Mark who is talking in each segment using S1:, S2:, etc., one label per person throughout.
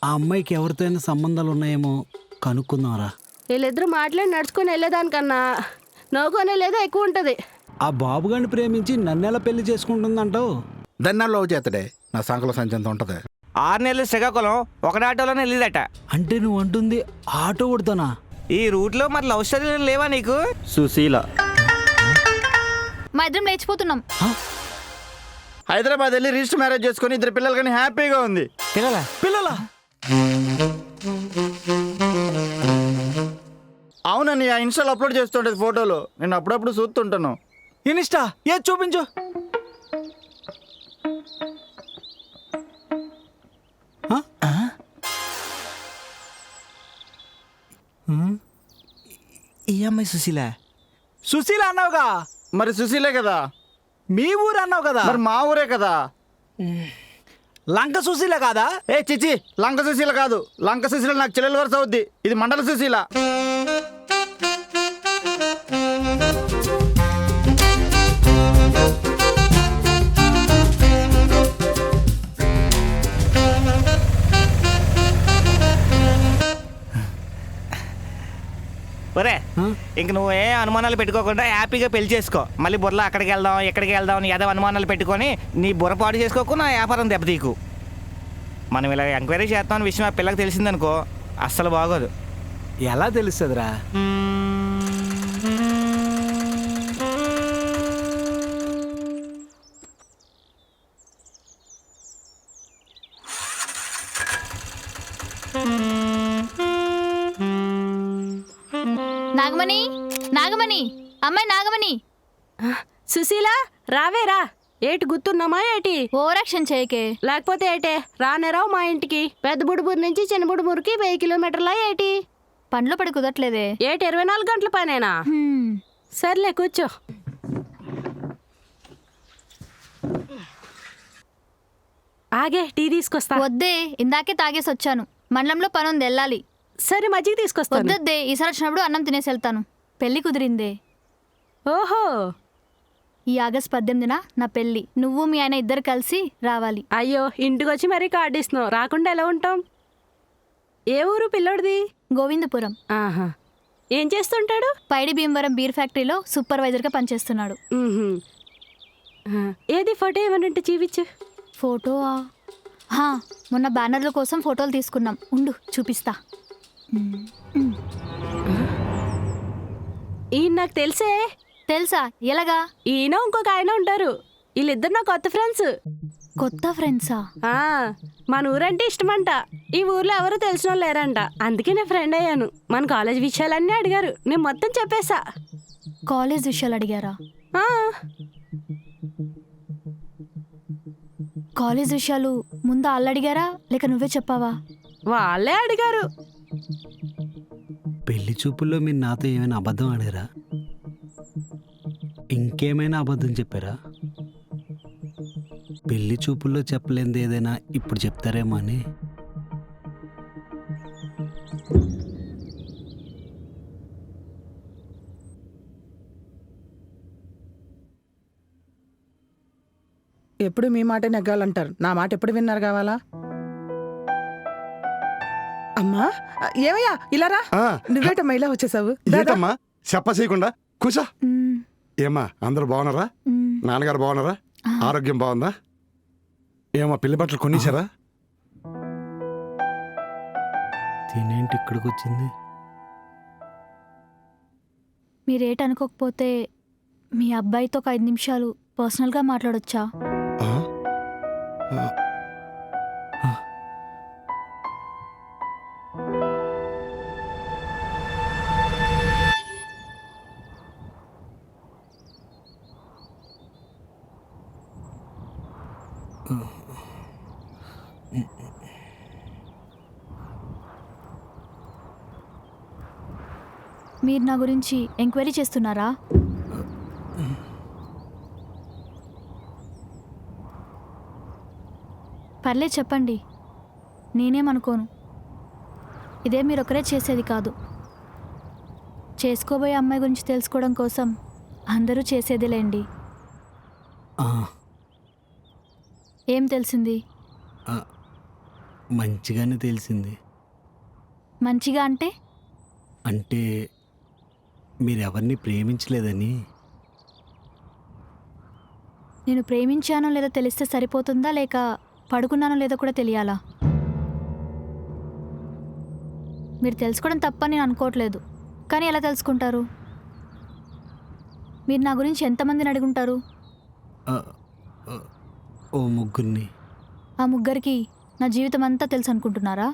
S1: ఆ అమ్మాయికి ఎవరితో సంబంధాలు ఉన్నాయేమో కనుక్కుందాంరా.
S2: వీళ్ళిద్దరూ మాట్లాడి నడుచుకొని వెళ్ళేదానికన్నా నవ్వుకొనే లేదా ఎక్కువ ఉంటుంది.
S1: ఆ బాబుగాడిని ప్రేమించి నన్నెలా పెళ్లి చేసుకుంటుందంటావు?
S3: దన్నాల్లో చేతడే నా సంకల సంచంత ఉంటది.
S4: 6 నెలలు శ్రీకాకుళం ఒకటి ఆటోలోనే వెళ్ళిదట.
S1: అంటే నువ్వు అంటుంది ఆటో కొడతానా?
S4: ఈ రూట్లో మరి లవ్ స్టోరీలు లేవా నీకు?
S5: సుశీల
S6: మా ఇద్దరం లేచిపోతున్నాం.
S3: హైదరాబాద్ వెళ్ళి రిజిస్టర్ మ్యారేజ్ చేసుకుని 2 పిల్లలు కానీ హ్యాపీగా ఉంది.
S1: పిల్లలా?
S3: అవునని ఆ ఇన్స్టాలో అప్లోడ్ చేస్తుంటది ఫోటోలు, నేను అప్పుడప్పుడు చూస్తుంటాను.
S1: ఇన్స్టా ఏది చూపించు.
S4: ఈ అమ్మాయి సుశీల.
S1: సుశీల అన్నావుగా?
S3: మరి సుశీలే కదా.
S1: మీ ఊరు అన్నావు కదా?
S3: మరి మా ఊరే కదా.
S1: లంక సుశీల కాదా?
S3: ఏ చిచి, లంక సుశీల కాదు. లంక సుశీల నాకు చెల్లెలు వరుస అవుద్ది. ఇది మండల సుశీల.
S4: ఒరే ఇంక నువ్వే అనుమానాలు పెట్టుకోకుండా హ్యాపీగా పెళ్లి చేసుకో. మళ్ళీ బుర్రలో అక్కడికి వెళ్దాం ఎక్కడికి వెళ్దాం అని ఏదో అనుమానాలు పెట్టుకొని నీ బుర్ర పాడు చేసుకోకు, నా వ్యాపారం దెబ్బతీకు. మనం ఇలా ఎంక్వైరీ చేస్తామని విషయం ఆ పిల్లకి తెలిసిందనుకో అస్సలు బాగోదు.
S1: ఎలా తెలుస్తుందిరా?
S6: నాగమణి, నాగమణి, అమ్మాయి నాగమణి.
S2: సుశీల రావేరా. ఏటి గుర్తున్నామా ఏటి?
S6: ఓవరాక్షన్ చేయకే.
S2: లేకపోతే ఏటే రానేరావు మా ఇంటికి. పెద్ద బుడుబూరు నుంచి చిన్న బుడుబూరుకి 1000 కిలోమీటర్లా ఏటి?
S6: పండ్లో పడి కుదరట్లేదే.
S2: ఏటి 24 గంటల పనేనా? సర్లే కూర్చో. ఆగే టీ తీసుకొస్తా.
S6: వద్దే, ఇందాకే తాగేసి వచ్చాను. మండలంలో పనుంది, వెళ్ళాలి.
S2: సరే మజ్జిగ తీసుకొస్తా.
S6: వద్దొద్దే, ఈసారి వచ్చినప్పుడు అన్నం తినేసి వెళ్తాను. పెళ్లి కుదిరిందే.
S2: ఓహో,
S6: ఈ ఆగస్ట్ 18న నా పెళ్లి. నువ్వు మీ ఆయన ఇద్దరు కలిసి రావాలి.
S2: అయ్యో ఇంటికి వచ్చి మరీ కార్డు ఇస్తున్నావు, రాకుండా ఎలా ఉంటాం? ఏ ఊరు పిల్లోడిది?
S6: గోవిందపురం.
S2: ఆహా, ఏం చేస్తుంటాడు?
S6: పైడి భీమవరం బీర్ ఫ్యాక్టరీలో సూపర్వైజర్గా పనిచేస్తున్నాడు.
S2: ఏది ఫోటో ఏమనంటే చూపించు.
S6: ఫోటో మొన్న బ్యానర్ల కోసం ఫోటోలు తీసుకున్నాం, ఉండు చూపిస్తా.
S2: ఈయన నాకు తెలిసే.
S6: తెలుసా? ఎలాగా?
S2: ఈయన ఇంకొక ఆయన ఉంటారు, వీళ్ళిద్దరు నా కొత్త ఫ్రెండ్స్.
S6: కొత్త ఫ్రెండ్సా?
S2: మన ఊరంటే ఇష్టమంట. ఈ ఊర్లో ఎవరు తెలిసిన వాళ్ళు లేరంట, అందుకే నేను ఫ్రెండ్ అయ్యాను. మన కాలేజ్ విషయాలన్నీ అడిగారు, నేను మొత్తం చెప్పేశా.
S6: కాలేజ్ విషయాలు అడిగారా? కాలేజ్ విషయాలు ముందు వాళ్ళు అడిగారా లేక నువ్వే చెప్పావా?
S2: వాళ్ళే అడిగారు.
S1: పెళ్లి చూపుల్లో మీరు నాతో ఏమైనా అబద్ధం ఆడారా? ఇంకేమైనా అబద్ధం చెప్పారా? పెళ్లి చూపుల్లో చెప్పలేనిది ఏదైనా ఇప్పుడు చెప్తారేమో అని.
S7: ఎప్పుడు మీ మాట నెగ్గాలంటారు, నా మాట ఎప్పుడు విన్నారు కావాలా? అమ్మా ఏమయ్యా ఇలా రా. నువ్వేటమ్మా ఇలా వచ్చేసావు?
S8: ఏంటమ్మా చెప్ప చేయకుండా కూసా. ఏమ్మా అందరూ బాగున్నారా? నాన్నగారు బాగున్నారా? ఆరోగ్యం బాగుందా? ఏమో పిల్లి బట్టలు కొనిసారా?
S1: తినేంటి ఇక్కడికి వచ్చింది?
S6: మీరేటనుకోకపోతే మీ అబ్బాయితో ఒక 5 నిమిషాలు పర్సనల్గా మాట్లాడొచ్చా? మీరు నా గురించి ఎంక్వైరీ చేస్తున్నారా? పర్లేదు చెప్పండి, నేనేమనుకోను. ఇదే మీరొకరే చేసేది కాదు. చేసుకోబోయే అమ్మాయి గురించి తెలుసుకోవడం కోసం అందరూ చేసేదిలేండి. ఏం తెలిసింది?
S1: ఆ, మంచిగానే తెలిసింది.
S6: మంచిగా అంటే?
S1: అంటే మీరెవరిని ప్రేమించలేదని.
S6: నేను ప్రేమించానో లేదో తెలిస్తే సరిపోతుందా, లేక పడుకున్నానో లేదో కూడా తెలియాలా? మీరు తెలుసుకోవడం తప్పని నేను అనుకోవట్లేదు, కానీ ఎలా తెలుసుకుంటారు? మీరు నా గురించి ఎంతమందిని అడుగుంటారు?
S1: ఆ, ఆ, ఓ ముగ్గురిని.
S6: ఆ ముగ్గురికి నా జీవితం అంతా తెలుసు అనుకుంటున్నారా?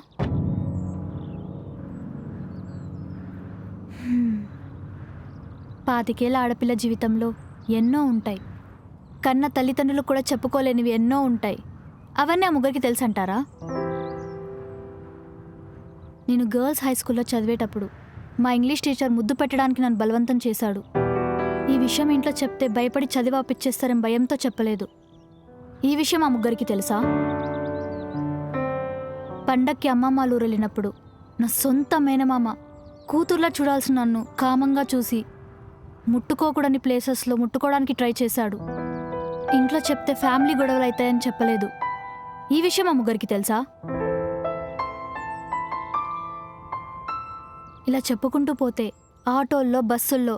S6: హ్మ్. 25 ఏళ్ల ఆడపిల్ల జీవితంలో ఎన్నో ఉంటాయి. కన్న తల్లిదండ్రులు కూడా చెప్పుకోలేనివి ఎన్నో ఉంటాయి. అవన్నీ ఆ ముగ్గురికి తెలుసు అంటారా? నేను గర్ల్స్ హై స్కూల్లో చదివేటప్పుడు మా ఇంగ్లీష్ టీచర్ ముద్దు పెట్టడానికి నన్ను బలవంతం చేశాడు. ఈ విషయం ఇంట్లో చెప్తే భయపడి చదివి ఆపిచ్చేస్తారని భయంతో చెప్పలేదు. ఈ విషయం ఆ ముగ్గురికి తెలుసా? పండక్కి అమ్మమ్మ ఊరు వెళ్ళినప్పుడు నా సొంత మేనమామ కూతుర్లా చూడాల్సిన నన్ను కామంగా చూసి ముట్టుకోకూడని ప్లేసెస్లో ముట్టుకోవడానికి ట్రై చేశాడు. ఇంట్లో చెప్తే ఫ్యామిలీ గొడవలు అవుతాయని చెప్పలేదు. ఈ విషయం ఆ ముగ్గురికి తెలుసా? ఇలా చెప్పుకుంటూ పోతే ఆటోల్లో, బస్సుల్లో,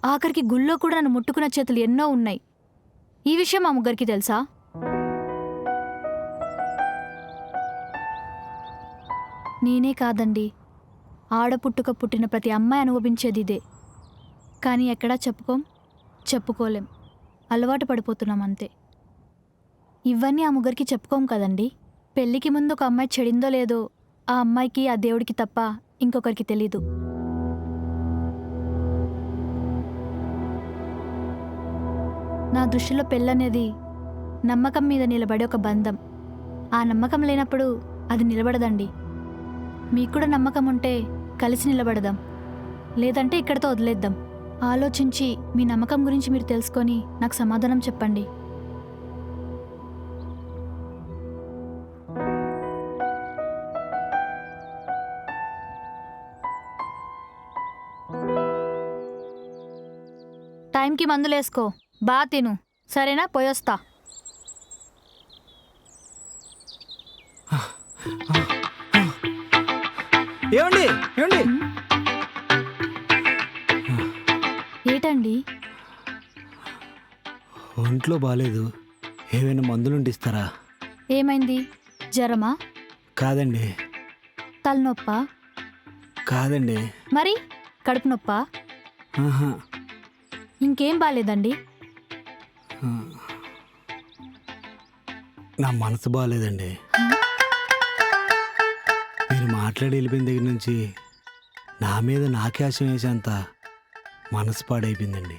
S6: ఆఖరికి గుళ్ళో కూడా నన్ను ముట్టుకున్న చేతులు ఎన్నో ఉన్నాయి. ఈ విషయం ఆ ముగ్గురికి తెలుసా? నేనే కాదండి, ఆడపుట్టుక పుట్టిన ప్రతి అమ్మాయి అనుభవించేది ఇదే. కానీ ఎక్కడా చెప్పుకోలేం. అలవాటు పడిపోతున్నాం అంతే. ఇవన్నీ ఆ ముగ్గురికి చెప్పుకోం కదండి. పెళ్ళికి ముందు ఒక అమ్మాయి చెడిందో లేదో ఆ అమ్మాయికి, ఆ దేవుడికి తప్ప ఇంకొకరికి తెలీదు. నా దృష్టిలో పెళ్ళనేది నమ్మకం మీద నిలబడే ఒక బంధం. ఆ నమ్మకం లేనప్పుడు అది నిలబడదండి. మీకు కూడా నమ్మకం ఉంటే కలిసి నిలబడదాం, లేదంటే ఇక్కడితో వదిలేద్దాం. ఆలోచించి మీ నమ్మకం గురించి మీరు తెలుసుకొని నాకు సమాధానం చెప్పండి. టైంకి మందులేసుకో, బాగా తిను, సరేనా? పోయొస్తా.
S1: ఏమండి ఏమండి
S6: ఏటండి?
S1: ఒంట్లో బాగాలేదు, ఏమైనా మందులుంటే ఇస్తారా?
S6: ఏమైంది? జ్వరమా?
S1: కాదండి.
S6: తలనొప్పా?
S1: కాదండి.
S6: మరి కడుపు నొప్పా?
S1: ఆహా.
S6: ఇంకేం బాలేదండి?
S1: నా మనసు బాగాలేదండి. మీరు మాట్లాడి వెళ్ళిపోయిన దగ్గర నుంచి నా మీద నాకే ఆశ వేసేంత మనసు పాడైపోయిందండి.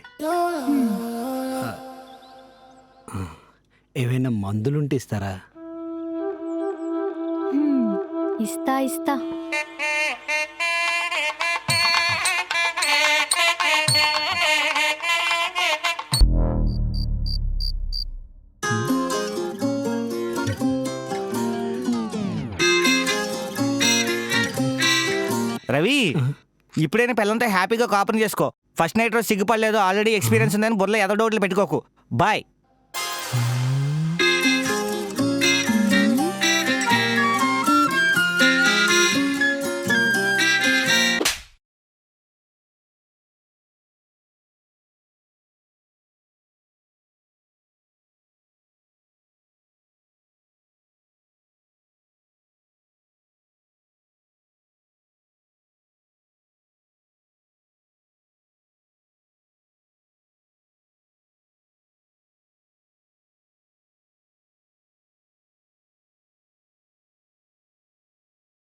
S1: ఏవైనా మందులుంటే ఇస్తారా?
S6: ఇస్తా.
S4: రవి, ఇప్పుడైనా పిల్లలతో హ్యాపీగా కాపురం చేసుకో. ఫస్ట్ నైట్ రోజు సిగ్గుపడలేదు, ఆల్రెడీ ఎక్స్పీరియన్స్ ఉందని బుర్రలో ఎదో డౌట్లు పెట్టుకోకు. బాయ్.